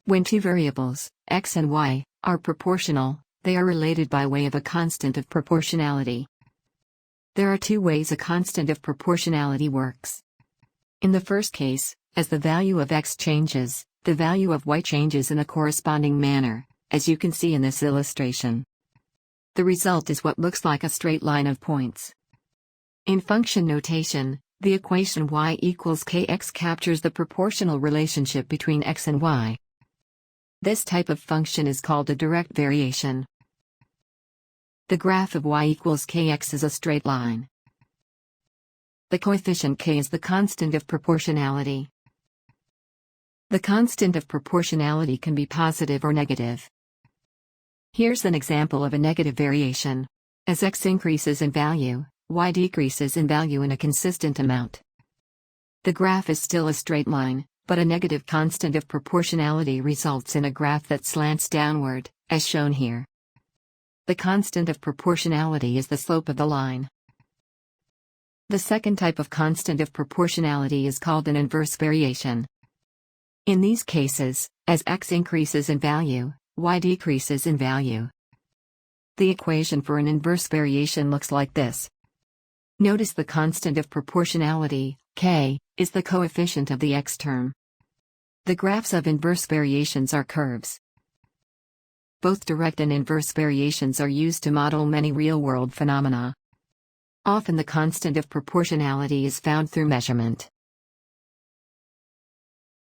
When two variables, x and y, are proportional, they are related by way of a constant of proportionality. There are two ways a constant of proportionality works. In the first case, as the value of x changes, the value of y changes in a corresponding manner, as you can see in this illustration. The result is what looks like a straight line of points. In function notation, the equation y equals kx captures the proportional relationship between x and y. This type of function is called a direct variation. The graph of y equals kx is a straight line. The coefficient k is the constant of proportionality. The constant of proportionality can be positive or negative. Here's an example of a negative variation. As x increases in value, y decreases in value in a consistent amount. The graph is still a straight line, but a negative constant of proportionality results in a graph that slants downward, as shown here. The constant of proportionality is the slope of the line. The second type of constant of proportionality is called an inverse variation. In these cases, as x increases in value, y decreases in value. The equation for an inverse variation looks like this. Notice the constant of proportionality, k, is the coefficient of the x term. The graphs of inverse variations are curves. Both direct and inverse variations are used to model many real-world phenomena. Often the constant of proportionality is found through measurement.